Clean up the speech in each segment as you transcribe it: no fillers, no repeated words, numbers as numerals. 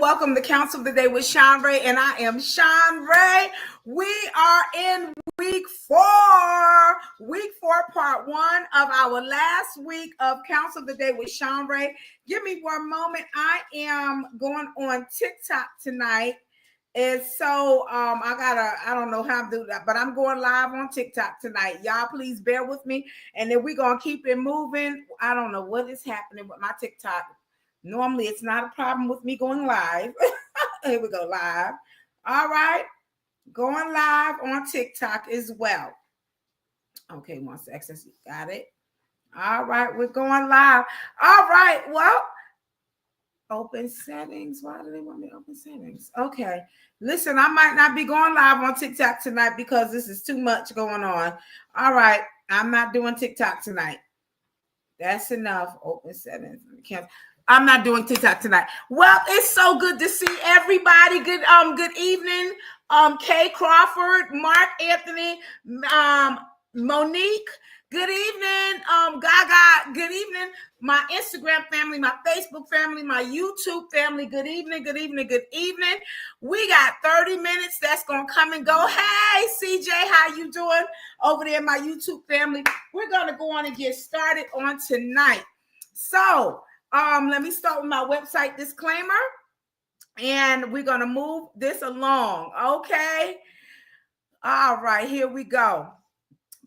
welcome to Counsel of the Day with Shanrae, and I am Shanrae. We are in week four, part one of our last week of Counsel of the Day with Shanrae. Give me one moment. I am going on TikTok tonight. And so I don't know how to do that, but I'm going live on TikTok tonight. Y'all please bear with me. And then we're going to keep it moving. I don't know what is happening with my TikTok. Normally it's not a problem with me going live. Here we go, live. All right. Going live on TikTok as well. Okay, one second. Got it. All right, we're going live. All right, well, open settings. Why do they want me to open settings? Okay. Listen, I might not be going live on TikTok tonight because this is too much going on. All right. I'm not doing TikTok tonight. That's enough. Open settings. I'm not doing TikTok tonight. Well, it's so good to see everybody. Good evening. Kay Crawford, Mark Anthony, Monique. Good evening. Gaga. Good evening. My Instagram family, my Facebook family, my YouTube family. Good evening. Good evening. Good evening. We got 30 minutes. That's gonna come and go. Hey, CJ, how you doing over there in my YouTube family? We're gonna go on and get started on tonight. So let me start with my website disclaimer, and we're going to move this along. Okay. All right, here we go.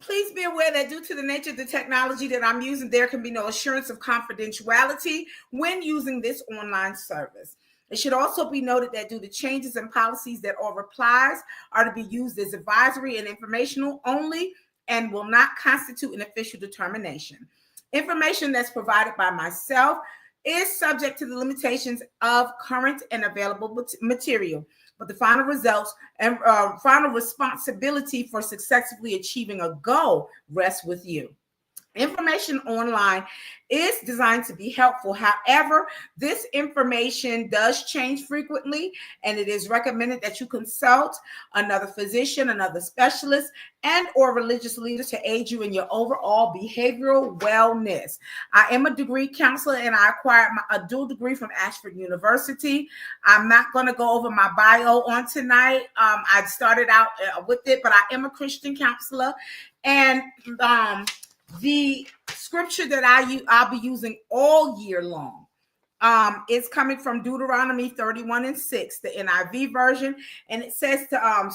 Please be aware that due to the nature of the technology that I'm using, there can be no assurance of confidentiality when using this online service. It should also be noted that due to changes in policies that all replies are to be used as advisory and informational only and will not constitute an official determination. Information that's provided by myself is subject to the limitations of current and available material, but the final results and final responsibility for successfully achieving a goal rests with you. Information online is designed to be helpful. However, this information does change frequently, and it is recommended that you consult another physician, another specialist, and or religious leader to aid you in your overall behavioral wellness. I am a degree counselor, and I acquired a dual degree from Ashford University. I'm not going to go over my bio on tonight. I started out with it, but I am a Christian counselor, and the scripture that I'll be using all year long is coming from Deuteronomy 31:6, the NIV version, and it says to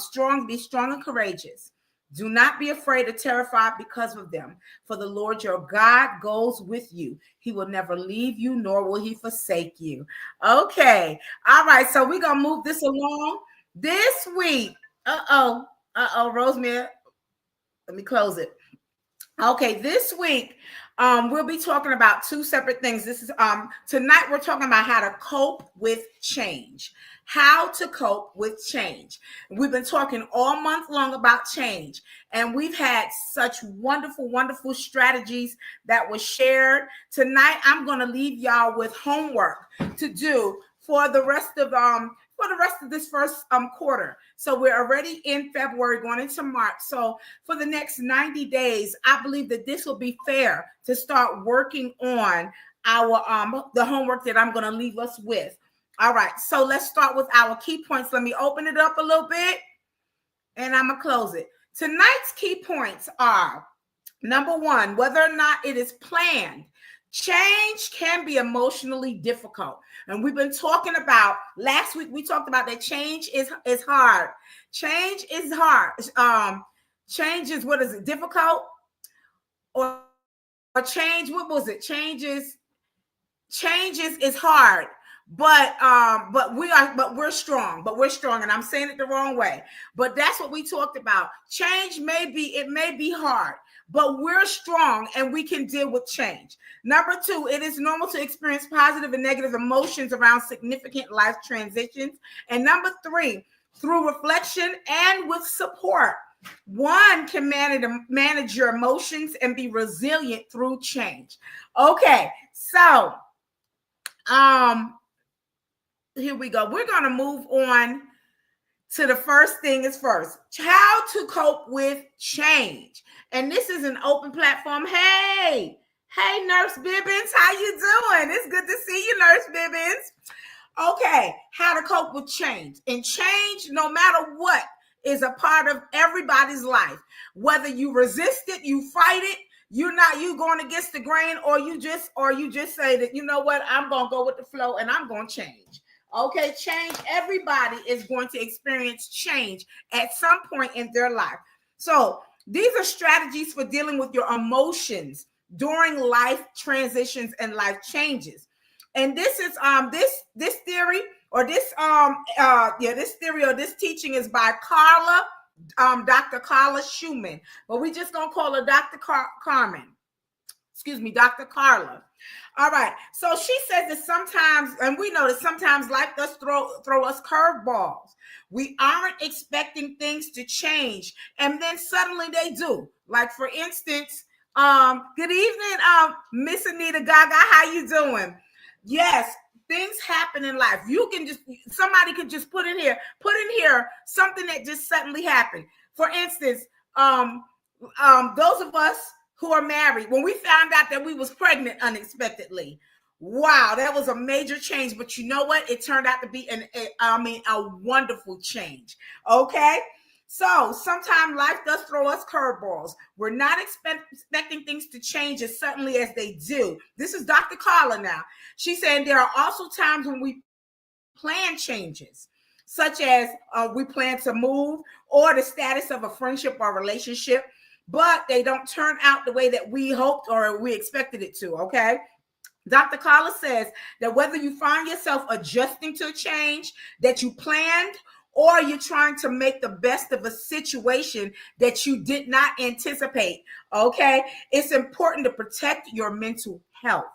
be strong and courageous. Do not be afraid or terrified because of them, for the Lord your God goes with you. He will never leave you, nor will he forsake you. Okay. All right. So we're going to move this along this week. Rosemary, let me close it. Okay, this week we'll be talking about two separate things. This is tonight we're talking about how to cope with change. How to cope with change. We've been talking all month long about change, and we've had such wonderful, wonderful strategies that were shared. Tonight I'm going to leave y'all with homework to do for the rest of this first quarter. So we're already in February going into March. So for the next 90 days, I believe that this will be fair to start working on our the homework that I'm going to leave us with. All right. So let's start with our key points. Let me open it up a little bit and I'm going to close it. Tonight's key points are: number one, whether or not it is planned, change can be emotionally difficult. And we've been talking about, last week we talked about that change is hard. Change is hard. Change is, what is it, difficult? Or change, what was it? Change is hard. But we're strong, and I'm saying it the wrong way. But that's what we talked about. Change may be hard, but we're strong and we can deal with change. Number two, it is normal to experience positive and negative emotions around significant life transitions. And number three, through reflection and with support, one can manage your emotions and be resilient through change. Okay, so here we go. We're going to move on to the first thing is first, how to cope with change. And this is an open platform. Hey, Nurse Bibbins, how you doing? It's good to see you, Nurse Bibbins. Okay, how to cope with change. And change, no matter what, is a part of everybody's life. Whether you resist it, you fight it, you going against the grain, or you just say that, you know what, I'm gonna go with the flow and I'm gonna change. Okay, change. Everybody is going to experience change at some point in their life. So these are strategies for dealing with your emotions during life transitions and life changes. And this is this theory or this theory or this teaching is by Carla, Dr. Carla Schumann, but we just gonna call her Dr. Carmen. Excuse me, Dr. Carla. All right. So she says that sometimes, and we know that sometimes life does throw us curveballs. We aren't expecting things to change, and then suddenly they do. Like for instance, good evening, Miss Anita Gaga. How you doing? Yes, things happen in life. Somebody could just put in here something that just suddenly happened. For instance, those of us who are married, when we found out that we was pregnant unexpectedly, wow, that was a major change. But you know what? It turned out to be a wonderful change. Okay. So sometimes life does throw us curveballs. We're not expecting things to change as suddenly as they do. This is Dr. Carla now. She's saying there are also times when we plan changes, such as we plan to move or the status of a friendship or relationship, but they don't turn out the way that we hoped or we expected it to, okay? Dr. Carla says that whether you find yourself adjusting to a change that you planned or you're trying to make the best of a situation that you did not anticipate, okay, it's important to protect your mental health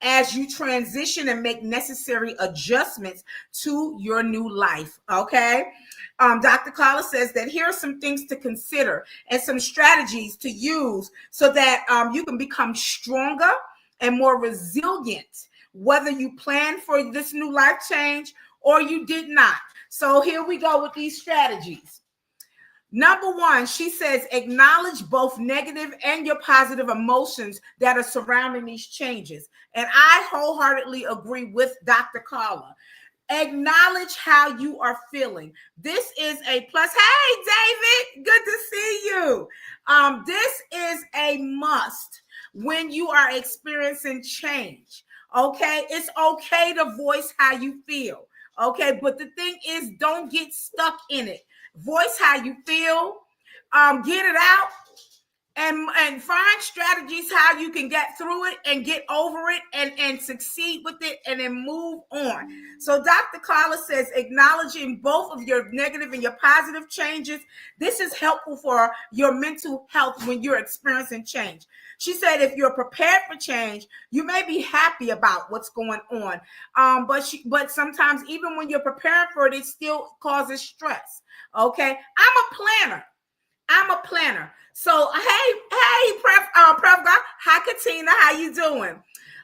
as you transition and make necessary adjustments to your new life, okay? Dr. Carla says that here are some things to consider and some strategies to use so that you can become stronger and more resilient, whether you plan for this new life change or you did not. So here we go with these strategies. Number one, she says, acknowledge both negative and your positive emotions that are surrounding these changes. And I wholeheartedly agree with Dr. Carla. Acknowledge how you are feeling. This is a plus. Hey, David, good to see you. This is a must when you are experiencing change. Okay, it's okay to voice how you feel. Okay, but the thing is, don't get stuck in it. Voice how you feel, get it out, and find strategies how you can get through it and get over it and succeed with it and then move on. So Dr. Carla says acknowledging both of your negative and your positive changes, this is helpful for your mental health when you're experiencing change. She said if you're prepared for change, you may be happy about what's going on, but sometimes even when you're preparing for it, it still causes stress. Okay, I'm a planner. So hey, Pref God, hi Katina, how you doing?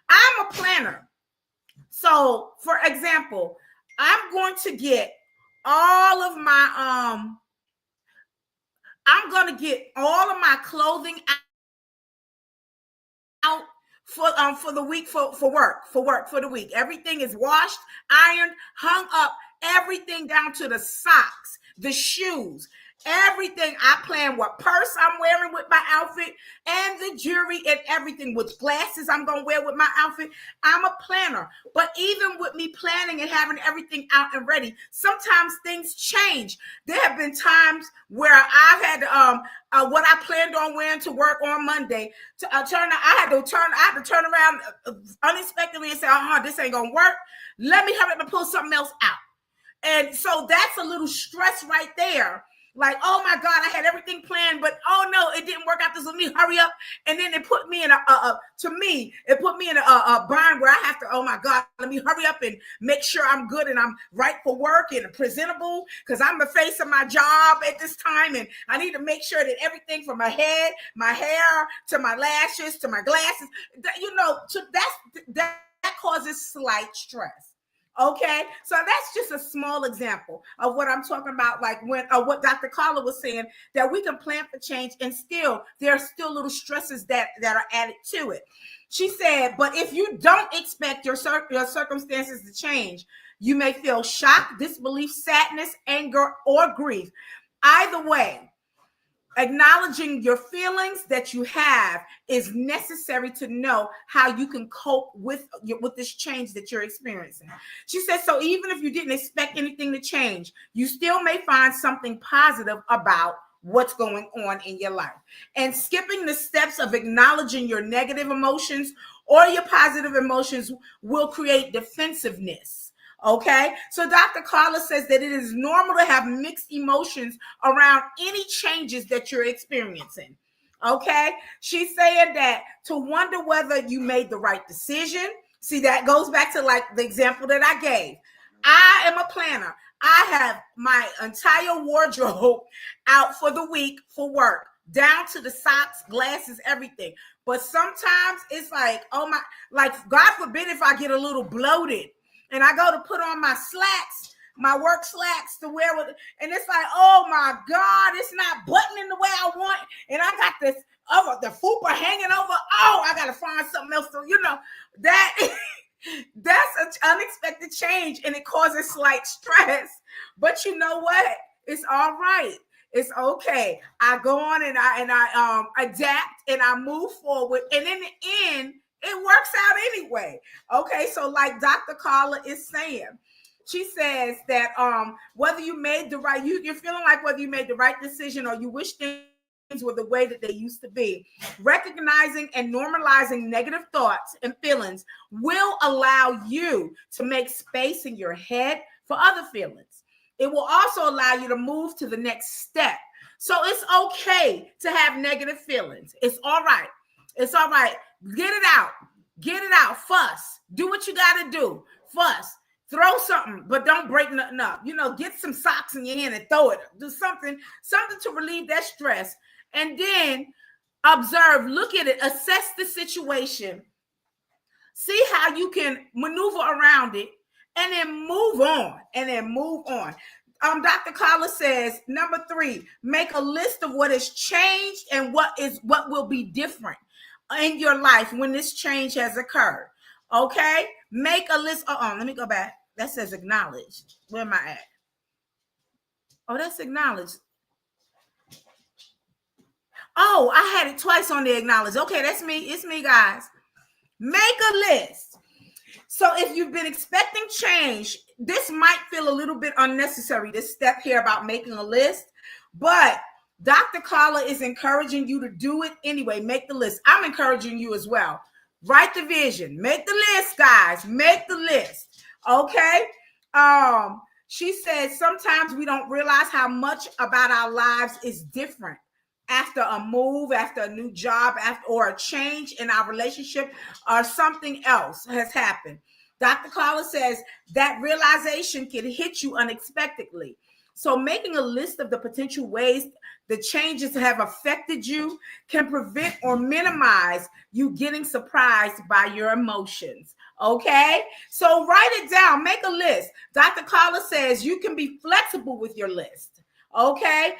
I'm a planner. So for example, I'm going to get all of my I'm going to get all of my clothing out for the week for the week. Everything is washed, ironed, hung up, everything down to the socks, the shoes, everything. I plan what purse I'm wearing with my outfit and the jewelry and everything, with glasses I'm gonna wear with my outfit. I'm a planner. But even with me planning and having everything out and ready, sometimes things change. There have been times where I've had what I planned on wearing to work on Monday to I had to turn around unexpectedly and say, this ain't gonna work. Let me hurry up and pull something else out. And so that's a little stress right there. Like, oh my God, I had everything planned, but oh no, it didn't work out. So let me hurry up. And then it put me in a bind where I have to, oh my God, let me hurry up and make sure I'm good and I'm right for work and presentable, because I'm the face of my job at this time. And I need to make sure that everything from my head, my hair, to my lashes, to my glasses, that causes slight stress. Okay, so that's just a small example of what I'm talking about, like when what Dr. Carla was saying, that we can plan for change and still there are still little stresses that are added to it. She said, but if you don't expect your circumstances to change, You may feel shock, disbelief, sadness, anger, or grief. Either way, acknowledging your feelings that you have is necessary to know how you can cope with this change that you're experiencing. She said, so even if you didn't expect anything to change, you still may find something positive about what's going on in your life. And skipping the steps of acknowledging your negative emotions or your positive emotions will create defensiveness. Okay, so Dr. Carla says that it is normal to have mixed emotions around any changes that you're experiencing. Okay, she's saying that to wonder whether you made the right decision. See, that goes back to like the example that I gave. I am a planner. I have my entire wardrobe out for the week for work, down to the socks, glasses, everything. But sometimes it's like, oh my, like God forbid if I get a little bloated and I go to put on my slacks, my work slacks to wear with, and it's like, oh my God, it's not buttoning the way I want. And I got this the fupa hanging over. Oh, I gotta find something else to, that that's an unexpected change and it causes slight stress. But you know what? It's all right. It's okay. I go on and I adapt and I move forward. And in the end, it works out anyway. Okay, so like Dr. Carla is saying, she says that whether you made the right, you're feeling like whether you made the right decision or you wish things were the way that they used to be, recognizing and normalizing negative thoughts and feelings will allow you to make space in your head for other feelings. It will also allow you to move to the next step. So it's okay to have negative feelings. It's all right. It's all right. Get it out. Get it out. Fuss. Do what you got to do. Fuss. Throw something, but don't break nothing up. Get some socks in your hand and throw it. Do something to relieve that stress. And then observe, look at it, assess the situation. See how you can maneuver around it and then move on. Dr. Carla says, number 3, make a list of what has changed and what will be different in your life when this change has occurred. Okay, make a list. Let me go back. That says acknowledge. Where am I at? Oh, that's acknowledge. Oh, I had it twice on the acknowledge. Okay, that's me. It's me, guys. Make a list. So if you've been expecting change, this might feel a little bit unnecessary, this step here about making a list, but Dr. Carla is encouraging you to do it anyway. Make the list. I'm encouraging you as well. Write the vision. Make the list, guys. Make the list. Okay. She says sometimes we don't realize how much about our lives is different after a move, after a new job, or a change in our relationship, or something else has happened. Dr. Carla says that realization can hit you unexpectedly. So making a list of the potential ways the changes have affected you can prevent or minimize you getting surprised by your emotions. Okay, so write it down, make a list. Dr. Carla says you can be flexible with your list. Okay,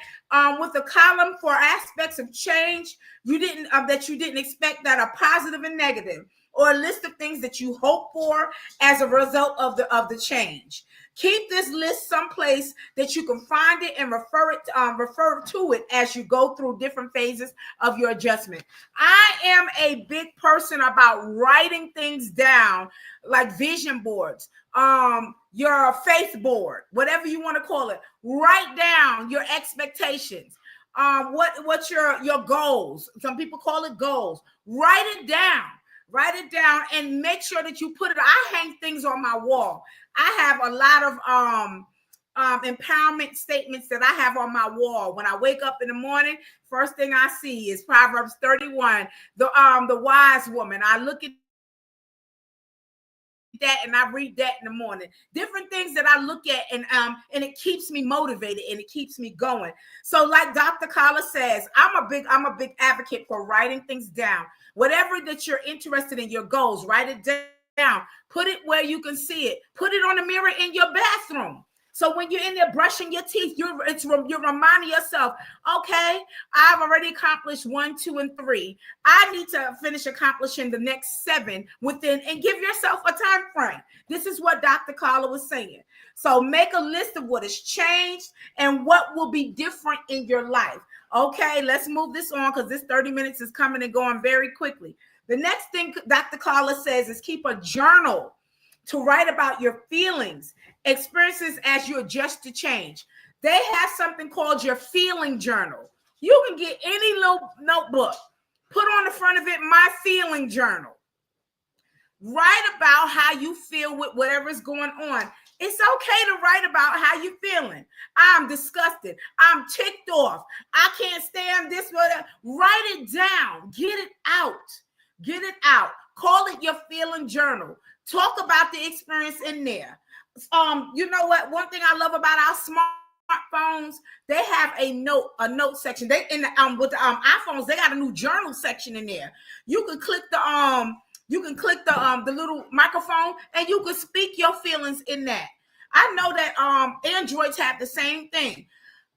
with a column for aspects of change that you didn't expect that are positive and negative, or a list of things that you hope for as a result of the change. Keep this list someplace that you can find it and refer to it as you go through different phases of your adjustment. I am a big person about writing things down, like vision boards, your faith board, whatever you want to call it. Write down your expectations. What's your goals? Some people call it goals. Write it down. Write it down and make sure that you put it. I hang things on my wall. I have a lot of empowerment statements that I have on my wall. When I wake up in the morning, first thing I see is Proverbs 31, the wise woman. I look at that and I read that in the morning. Different things that I look at and it keeps me motivated and it keeps me going. So like Dr. Carla says, I'm a big advocate for writing things down. Whatever that you're interested in, your goals, write it down. Put it where you can see it. Put it on the mirror in your bathroom. So when you're in there brushing your teeth, you're reminding yourself, okay, I've already accomplished 1, 2, and 3. I need to finish accomplishing the next 7 within, and give yourself a time frame. This is what Dr. Carla was saying. So make a list of what has changed and what will be different in your life. Okay, let's move this on, because this 30 minutes is coming and going very quickly. The next thing Dr. Carla says is keep a journal to write about your feelings, experiences as you adjust to change. They have something called your feeling journal. You can get any little notebook, put on the front of it, my feeling journal. Write about how you feel with whatever is going on. It's okay to write about how you're feeling. I'm disgusted. I'm ticked off. I can't stand this. Whatever. Write it down. Get it out. Get it out. Call it your feeling journal. Talk about the experience in there. You know what? One thing I love about our smartphones, they have a note section. They in the with the iPhones, they got a new journal section in there. You can click the little microphone, and you can speak your feelings in that. I know that Androids have the same thing.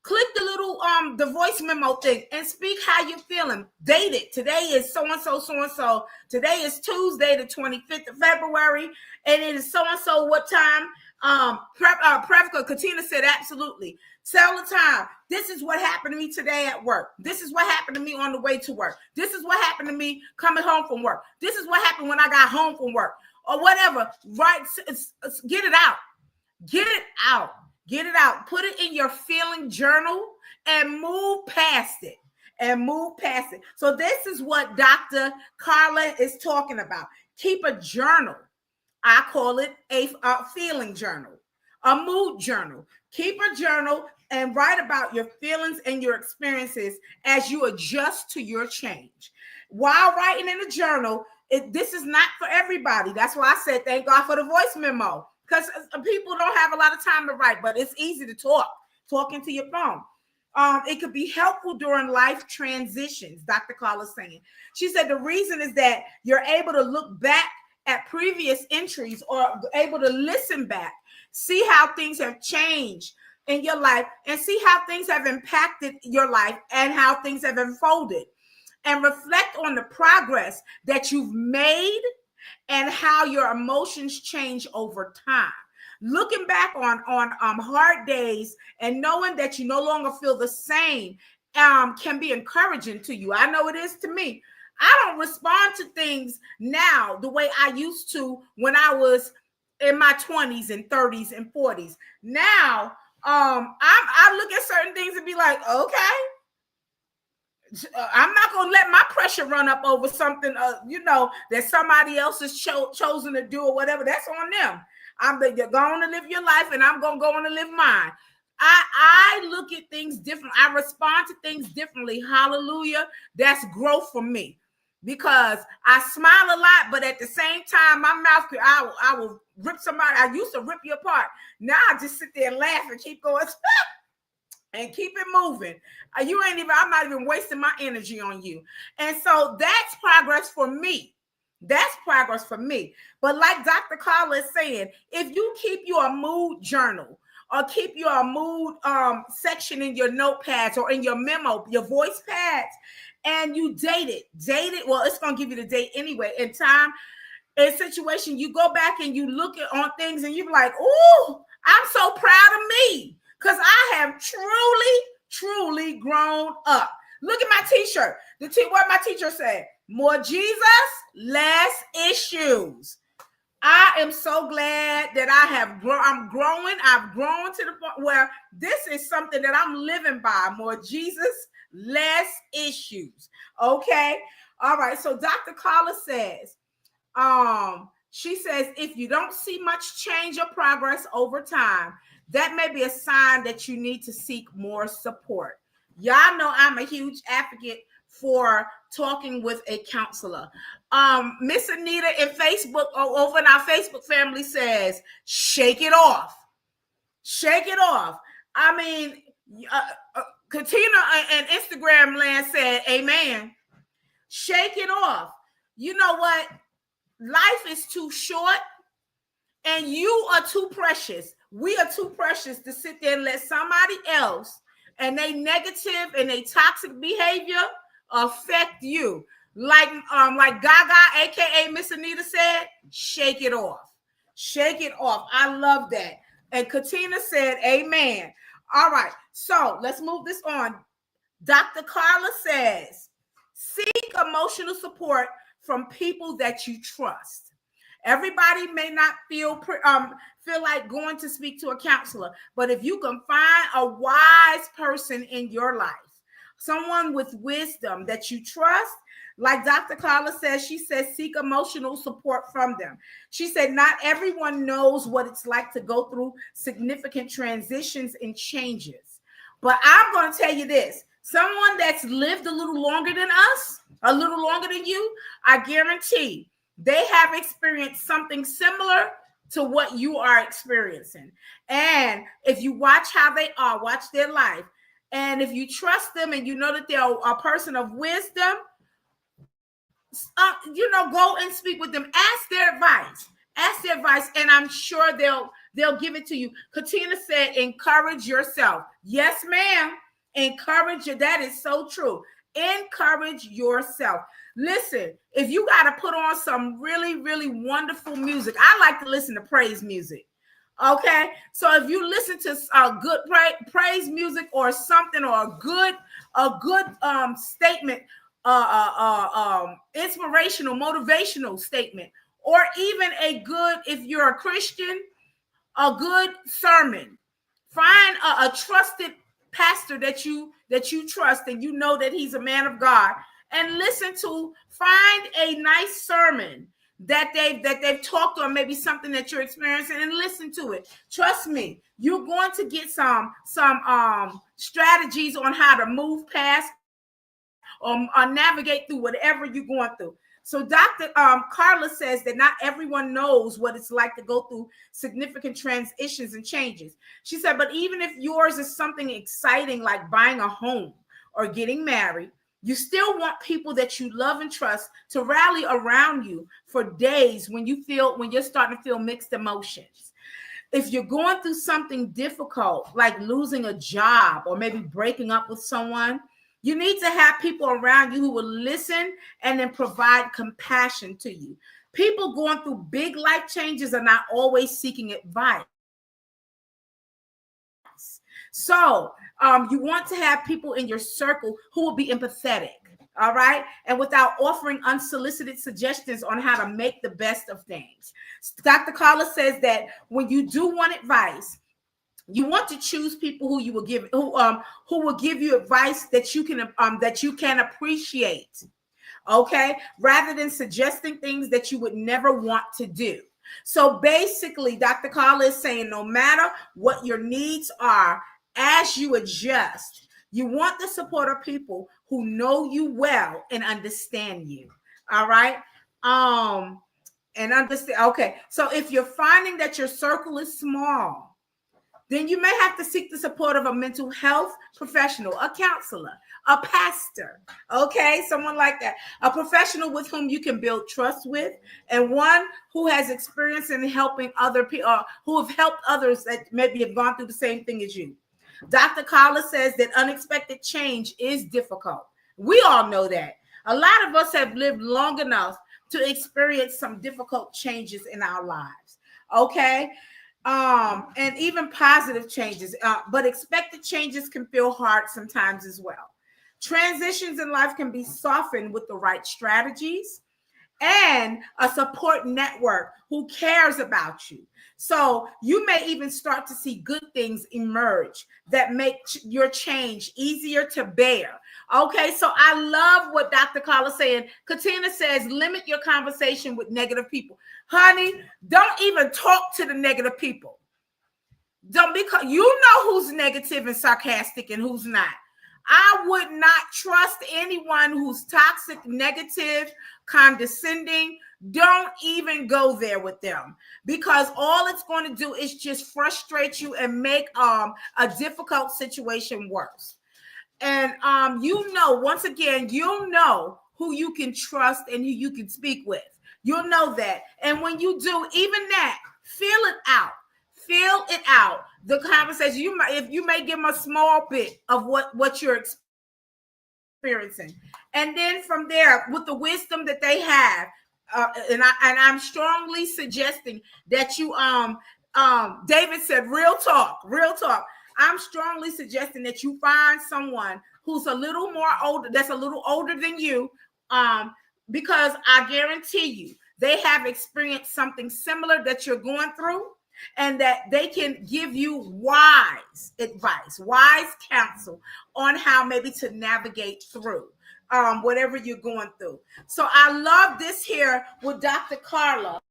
Click the little the voice memo thing and speak how you're feeling. Date it. Today is so-and-so, so-and-so. Today is Tuesday, the 25th of February, and it is so-and-so what time. Katina said absolutely. Tell the time. This is what happened to me today at work. This is what happened to me on the way to work. This is what happened to me coming home from work. This is what happened when I got home from work, or whatever. Right? Get it out. Get it out. Get it out. Put it in your feeling journal and move past it. So this is what Dr. Carla is talking about. Keep a journal. I call it a feeling journal, a mood journal. Keep a journal and write about your feelings and your experiences as you adjust to your change. While writing in a journal, this is not for everybody. That's why I said thank God for the voice memo, because people don't have a lot of time to write, but it's easy to talk into your phone. It could be helpful during life transitions, Dr. Carla's saying. She said the reason is that you're able to look back at previous entries, or able to listen back, see how things have changed in your life, and see how things have impacted your life and how things have unfolded, and reflect on the progress that you've made and how your emotions change over time. Looking back on hard days and knowing that you no longer feel the same can be encouraging to you. I know it is to me. I don't respond to things now the way I used to when I was in my 20s and 30s and 40s. Now, I look at certain things and be like, okay, I'm not going to let my pressure run up over something, that somebody else has chosen to do or whatever. That's on them. You're going to live your life, and I'm going to go on to live mine. I look at things different. I respond to things differently. Hallelujah. That's growth for me, because I smile a lot, but at the same time, my mouth, I will rip somebody. I used to rip you apart. Now I just sit there and laugh and keep going and keep it moving. I'm not even wasting my energy on you. And so that's progress for me. But like Dr. Carla is saying, if you keep your mood journal, or keep your mood section in your notepads or in your memo, your voice pads, and you date it. Well, it's going to give you the date anyway. In time, in situation, you go back and you look on things and you're like, ooh, I'm so proud of me, because I have truly grown up. Look at my t-shirt. What my teacher said, more Jesus, less issues. I am so glad that I'm growing. I've grown to the point where this is something that I'm living by. More Jesus, less issues. Okay. All right. So Dr. Carla says, she says, if you don't see much change or progress over time, that may be a sign that you need to seek more support. Y'all know I'm a huge advocate for talking with a counselor. Miss Anita in Facebook, over in our Facebook family, says, shake it off. Shake it off. I mean, Katina and Instagram land said, amen. Shake it off. You know what? Life is too short and you are too precious We are too precious to sit there and let somebody else and they negative and they toxic behavior affect you. Like Gaga, aka Miss Anita said, shake it off. Shake it off. I love that. And Katina said, amen. All right. So let's move this on. Dr. Carla says, seek emotional support from people that you trust. Everybody may not feel like going to speak to a counselor, but if you can find a wise person in your life, someone with wisdom that you trust, like Dr. Carla says, she says, seek emotional support from them. She said, not everyone knows what it's like to go through significant transitions and changes. But I'm going to tell you this, someone that's lived a little longer than us, a little longer than you, I guarantee they have experienced something similar to what you are experiencing. And if you watch how they are, watch their life, and if you trust them and you know that they're a person of wisdom, go and speak with them. Ask their advice. Ask their advice, and I'm sure they'll give it to you. Katina said, encourage yourself. Yes, ma'am. Encourage you. That is so true. Encourage yourself. Listen, if you got to put on some really, really wonderful music, I like to listen to praise music. Okay, so if you listen to good praise music or something, or a good statement, inspirational, motivational statement, or even a good, if you're a Christian, a good sermon. Find a trusted pastor that you trust and you know that he's a man of God, and listen to. Find a nice sermon that they've talked, or maybe something that you're experiencing, and listen to it. Trust me, you're going to get some strategies on how to move past or navigate through whatever you're going through. So Dr. Carla says that not everyone knows what it's like to go through significant transitions and changes. She said, but even if yours is something exciting like buying a home or getting married, you still want people that you love and trust to rally around you for days when you're starting to feel mixed emotions. If you're going through something difficult, like losing a job or maybe breaking up with someone, you need to have people around you who will listen and then provide compassion to you. People going through big life changes are not always seeking advice. So you want to have people in your circle who will be empathetic, all right? And without offering unsolicited suggestions on how to make the best of things. Dr. Carla says that when you do want advice, you want to choose people who will give you advice that you can appreciate, okay? Rather than suggesting things that you would never want to do. So basically, Dr. Carla is saying, no matter what your needs are, as you adjust, you want the support of people who know you well and understand you. All right. And understand. Okay. So if you're finding that your circle is small, then you may have to seek the support of a mental health professional, a counselor, a pastor, okay? Someone like that, a professional with whom you can build trust with, and one who has experience in helping other people, who have helped others that maybe have gone through the same thing as you. Dr. Carla says that unexpected change is difficult. We all know that. A lot of us have lived long enough to experience some difficult changes in our lives, okay? And even positive changes, but expected changes can feel hard sometimes as well. Transitions in life can be softened with the right strategies and a support network who cares about you. So you may even start to see good things emerge that make your change easier to bear. Okay, so I love what Dr. Carla is saying. Katina says, limit your conversation with negative people. Honey, don't even talk to the negative people. Don't, because you know who's negative and sarcastic and who's not. I would not trust anyone who's toxic, negative, condescending. Don't even go there with them, because all it's going to do is just frustrate you and make a difficult situation worse. And once again, you'll know who you can trust and who you can speak with. You'll know that. And when you do, even that, feel it out. fill it out. The conversation, you may give them a small bit of what you're experiencing, and then from there, with the wisdom that they have, and I'm strongly suggesting that you David said, real talk. I'm strongly suggesting that you find someone who's a little more older, that's a little older than you, because I guarantee you they have experienced something similar that you're going through, and that they can give you wise advice, wise counsel on how maybe to navigate through whatever you're going through. So I love this here with Dr. Carla,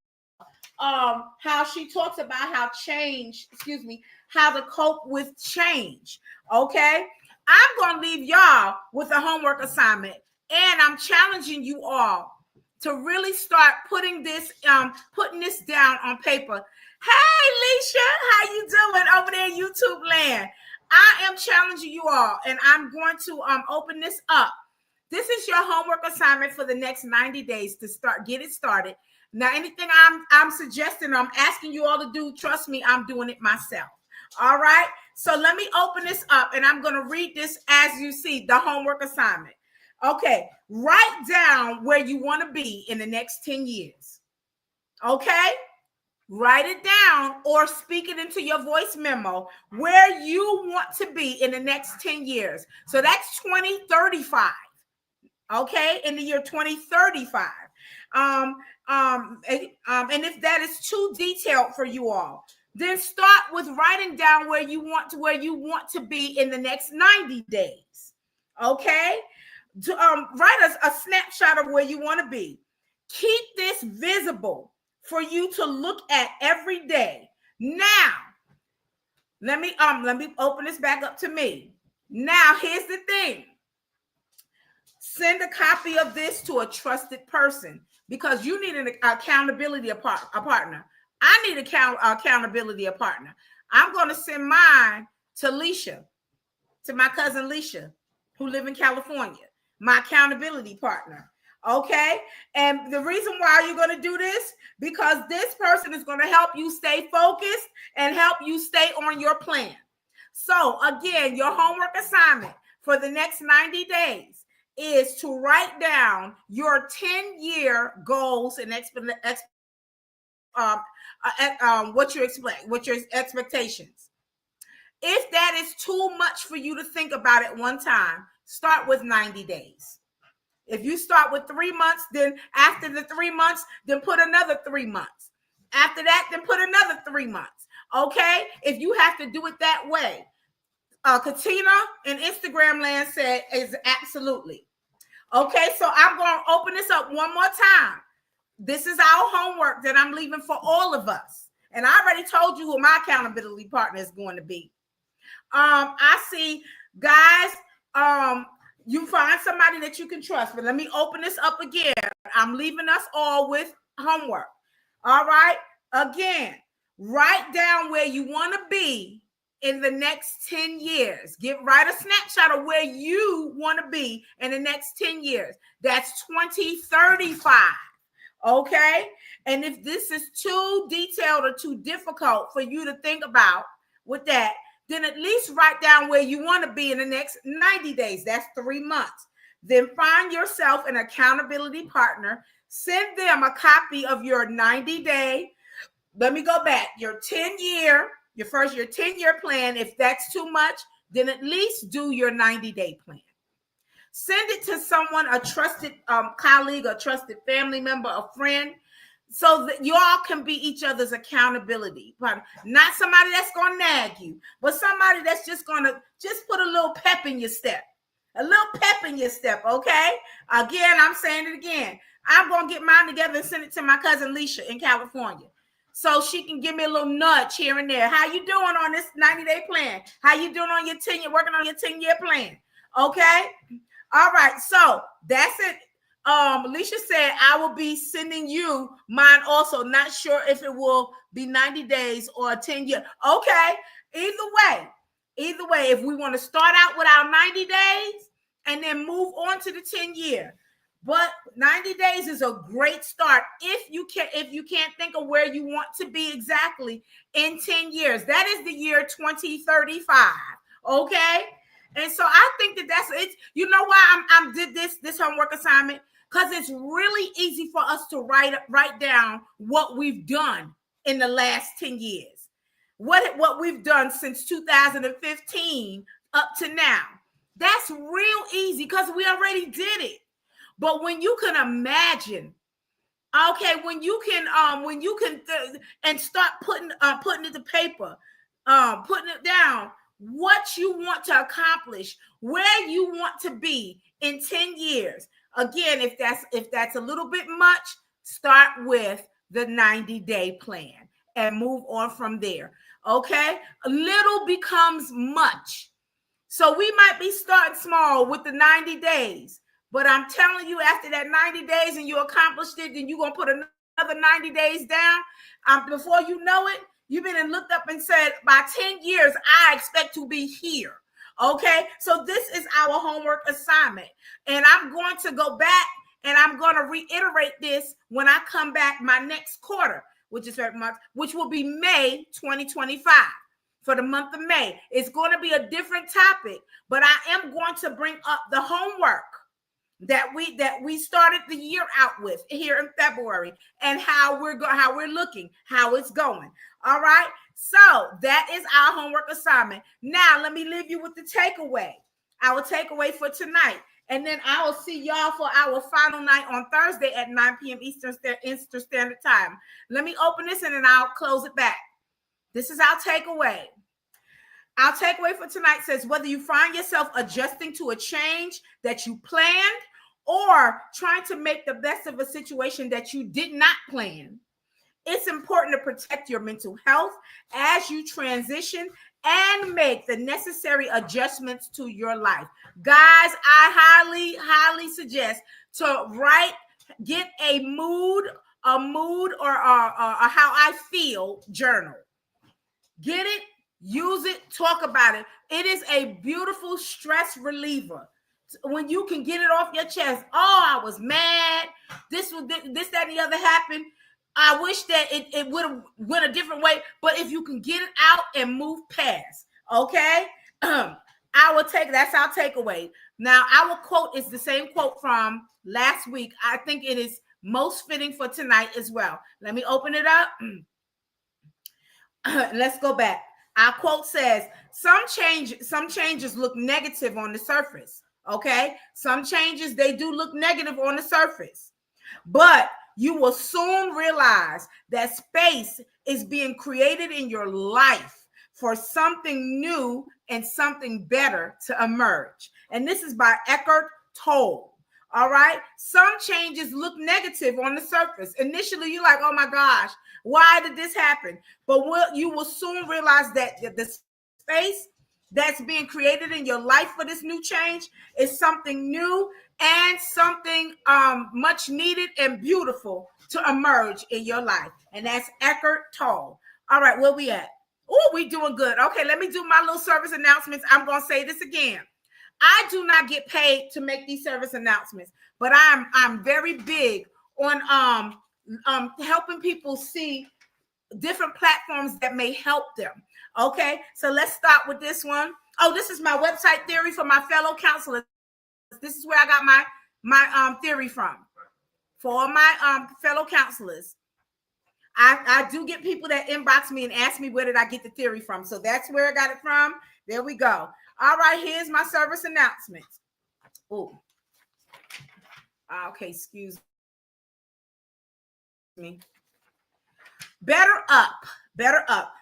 how she talks about how to cope with change. Okay, I'm going to leave y'all with a homework assignment, and I'm challenging you all to really start putting this down on paper. Hey, Leisha, how you doing over there in YouTube land? I am challenging you all, and I'm going to open this up. This is your homework assignment for the next 90 days to get it started. Now, anything I'm suggesting, I'm asking you all to do, trust me, I'm doing it myself. All right? So let me open this up, and I'm going to read this as you see, the homework assignment. Okay, write down where you want to be in the next 10 years. Okay? Write it down or speak it into your voice memo where you want to be in the next 10 years. So that's 2035. Okay, in the year 2035. And if that is too detailed for you all, then start with writing down where you want to be in the next 90 days. Okay, write a snapshot of where you want to be. Keep this visible for you to look at every day. Now, let me open this back up to me. Now, here's the thing. Send a copy of this to a trusted person, because you need an accountability partner. I need accountability partner. I'm going to send mine to Leisha, to my cousin Leisha, who live in California, my accountability partner. Okay. And the reason why you're going to do this, because this person is going to help you stay focused and help you stay on your plan. So again, your homework assignment for the next 90 days is to write down your 10-year goals and what your expectations. If that is too much for you to think about at one time, start with 90 days. If you start with 3 months, then after the 3 months, then put another 3 months. After that, then put another 3 months. Okay? If you have to do it that way. Katina in Instagram land said is absolutely. Okay, so I'm going to open this up one more time. This is our homework that I'm leaving for all of us. And I already told you who my accountability partner is going to be. I see, guys, you find somebody that you can trust. But let me open this up again. I'm leaving us all with homework. All right. Again, write down where you want to be in the next 10 years. Write a snapshot of where you want to be in the next 10 years. That's 2035. Okay. And if this is too detailed or too difficult for you to think about with that, then at least write down where you want to be in the next 90 days. That's 3 months. Then find yourself an accountability partner. Send them a copy of your 90-day. Let me go back. Your 10-year plan. If that's too much, then at least do your 90-day plan. Send it to someone, a trusted colleague, a trusted family member, a friend, so that y'all can be each other's accountability partner. Not somebody that's going to nag you, but somebody that's just going to just put a little pep in your step. A little pep in your step, okay? Again, I'm saying it again. I'm going to get mine together and send it to my cousin Leisha in California, so she can give me a little nudge here and there. How you doing on this 90-day plan? How you doing on your 10-year, working on your 10-year plan? Okay? All right, so that's it. Alicia said, I will be sending you mine also. Not sure if it will be 90 days or 10 years. Okay, either way, if we want to start out with our 90 days and then move on to the 10-year, But 90 days is a great start if you can't think of where you want to be exactly in 10 years. That is the year 2035. Okay? And so I think that's it. You know why I'm did this homework assignment? Because it's really easy for us to write down what we've done in the last 10 years. What we've done since 2015 up to now. That's real easy because we already did it. But when you can imagine, okay, when you can and start putting it to paper, putting it down, what you want to accomplish, where you want to be in 10 years. Again, if that's a little bit much, start with the 90-day plan and move on from there. Okay? A little becomes much. So we might be starting small with the 90 days. But I'm telling you, after that 90 days and you accomplished it, then you're going to put another 90 days down. Before you know it, you've been and looked up and said, by 10 years, I expect to be here. Okay? So this is our homework assignment. And I'm going to go back and I'm going to reiterate this when I come back my next quarter, which will be May 2025. For the month of May. It's going to be a different topic, but I am going to bring up the homework that we started the year out with here in February and how we're looking, how it's going. All right. So that is our homework assignment. Now let me leave you with the takeaway. Our takeaway for tonight. And then I will see y'all for our final night on Thursday at 9 p.m. Eastern Standard Time. Let me open this and then I'll close it back. This is our takeaway. Our takeaway for tonight says, whether you find yourself adjusting to a change that you planned or trying to make the best of a situation that you did not plan, it's important to protect your mental health as you transition and make the necessary adjustments to your life. Guys, I highly, highly suggest to get a mood or a how I feel journal. Get it, use it, talk about it. It is a beautiful stress reliever. When you can get it off your chest. Oh, I was mad. This, that, and the other happened. I wish that it would have went a different way. But if you can get it out and move past, okay? That's our takeaway. Now, our quote is the same quote from last week. I think it is most fitting for tonight as well. Let me open it up. Let's go back. Our quote says, some changes look negative on the surface. Okay. Some changes, they do look negative on the surface, but you will soon realize that space is being created in your life for something new and something better to emerge. And this is by Eckhart Tolle. All right. Some changes look negative on the surface. Initially, you're like, oh my gosh, why did this happen? But you will soon realize that the space that's being created in your life for this new change is something new and something much needed and beautiful to emerge in your life. And that's Eckhart Tolle. All right, where we at? Oh, we doing good. Okay, let me do my little service announcements. I'm going to say this again. I do not get paid to make these service announcements, but I'm very big on helping people see different platforms that may help them. Okay, so let's start with this one. Oh, this is my website theory for my fellow counselors. This is where I got my theory from. For my fellow counselors, I do get people that inbox me and ask me where did I get the theory from. So that's where I got it from. There we go. All right, here's my service announcements. Oh, okay, excuse me. Better up.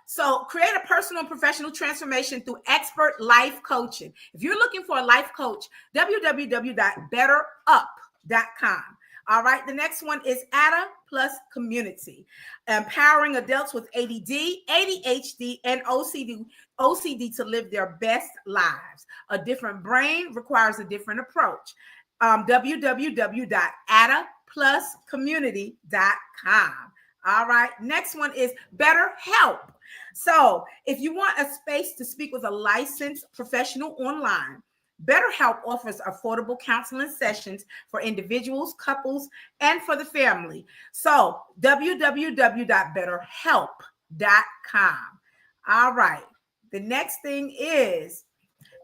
So create a personal and professional transformation through expert life coaching. If you're looking for a life coach, www.betterup.com. All right. The next one is ADA Plus Community, empowering adults with ADD, ADHD, and OCD to live their best lives. A different brain requires a different approach. www.adapluscommunity.com. All right. Next one is BetterHelp. So if you want a space to speak with a licensed professional online, BetterHelp offers affordable counseling sessions for individuals, couples, and for the family. So, www.betterhelp.com. All right. The next thing is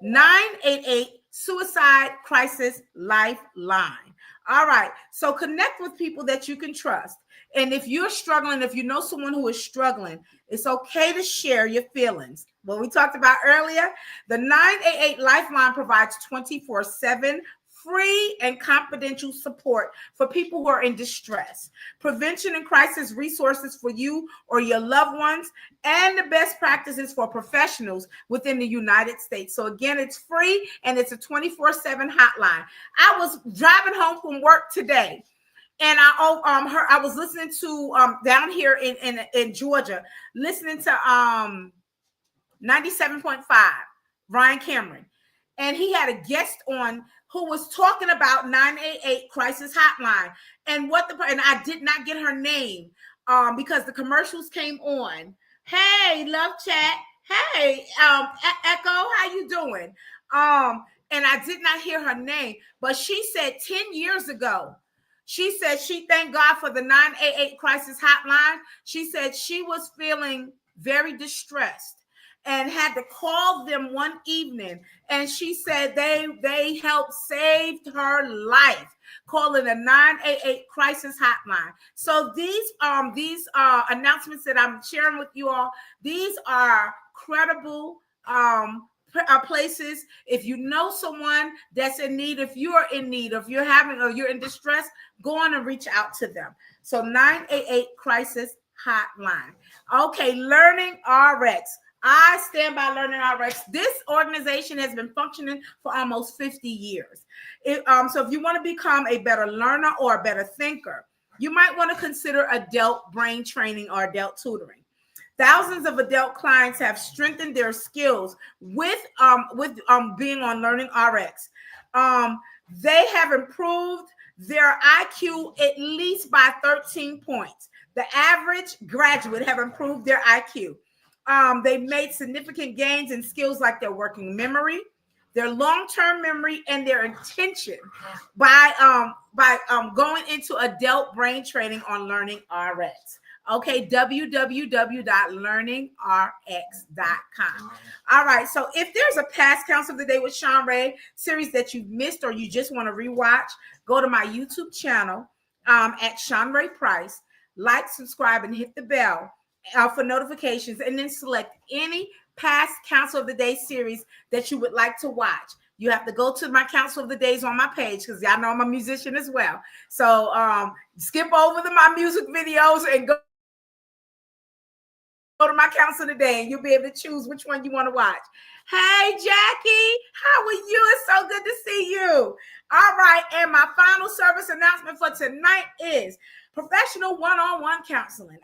988 Suicide Crisis Lifeline. All right. So connect with people that you can trust. And if you're struggling, if you know someone who is struggling, it's okay to share your feelings. What we talked about earlier, the 988 Lifeline provides 24/7 free and confidential support for people who are in distress, prevention and crisis resources for you or your loved ones, and the best practices for professionals within the United States. So again, it's free and it's a 24/7 hotline. I was driving home from work today, and I was listening to down here in Georgia, listening to 97.5 Ryan Cameron, and he had a guest on who was talking about 988 crisis hotline and and I did not get her name because the commercials came on. Hey, love chat. Hey, Echo, how you doing? And I did not hear her name, but she said 10 years ago, she said she thanked God for the 988 crisis hotline. She said she was feeling very distressed and had to call them one evening, and she said they helped saved her life, calling a 988 crisis hotline. So these announcements that I'm sharing with you all, these are credible places. If you know someone that's in need, if you are in need, if you're you're in distress, go on and reach out to them. So 988 crisis hotline. Okay, Learning RX. I stand by Learning RX. This organization has been functioning for almost 50 years. So if you want to become a better learner or a better thinker, you might want to consider adult brain training or adult tutoring. Thousands of adult clients have strengthened their skills with being on Learning RX. They have improved their IQ at least by 13 points. The average graduate have improved their IQ. They've made significant gains in skills like their working memory, their long-term memory, and their intention by going into adult brain training on Learning RX. Okay, www.learningrx.com. All right, so if there's a past Counsel of the Day with Shanrae series that you've missed or you just want to rewatch, go to my YouTube channel at Shanrae Price, like, subscribe, and hit the bell for notifications, and then select any past Counsel of the Day series that you would like to watch. You have to go to my Counsel of the Days on my page because y'all know I'm a musician as well. So skip over my music videos and go to my Counsel of the Day, and you'll be able to choose which one you want to watch. Hey, Jackie, how are you? It's so good to see you. All right, and my final service announcement for tonight is professional one-on-one counseling.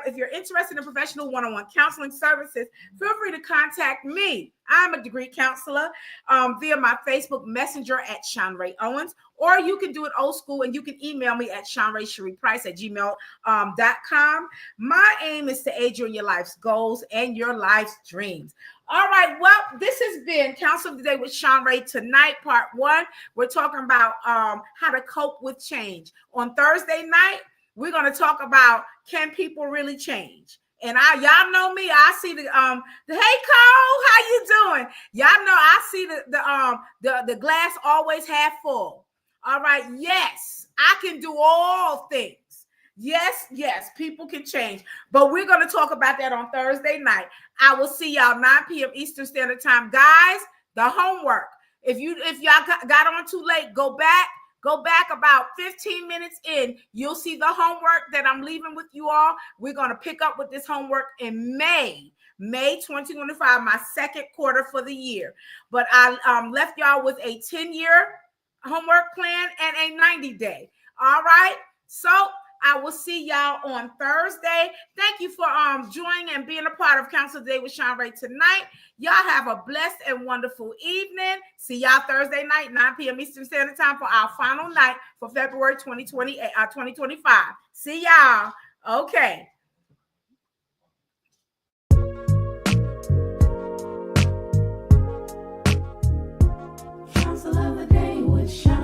If you're interested in professional one-on-one counseling services, feel free to contact me. I'm a degree counselor via my Facebook Messenger at Shanrae Owens, or you can do it old school and you can email me at shanrae.price@gmail.com. My aim is to aid you in your life's goals and your life's dreams. All right, well, this has been Counsel of the Day with Shanrae. Tonight, part 1, we're talking about how to cope with change. On Thursday night, we're going to talk about, can people really change? And y'all know me. I see the hey Cole, how you doing? Y'all know I see the glass always half full. All right, yes, I can do all things. Yes, people can change. But we're going to talk about that on Thursday night. I will see y'all 9 p.m. Eastern Standard Time. Guys, the homework. If y'all got on too late, go back about 15 minutes in. You'll see the homework that I'm leaving with you all. We're going to pick up with this homework in May 2025, my second quarter for the year. But I left y'all with a 10-year homework plan and a 90-day. All right? So I will see y'all on Thursday. Thank you for joining and being a part of Counsel of the Day with Shanrae tonight. Y'all have a blessed and wonderful evening. See y'all Thursday night, 9 p.m. Eastern Standard Time for our final night for February 2025. See y'all. Okay. with Shanrae.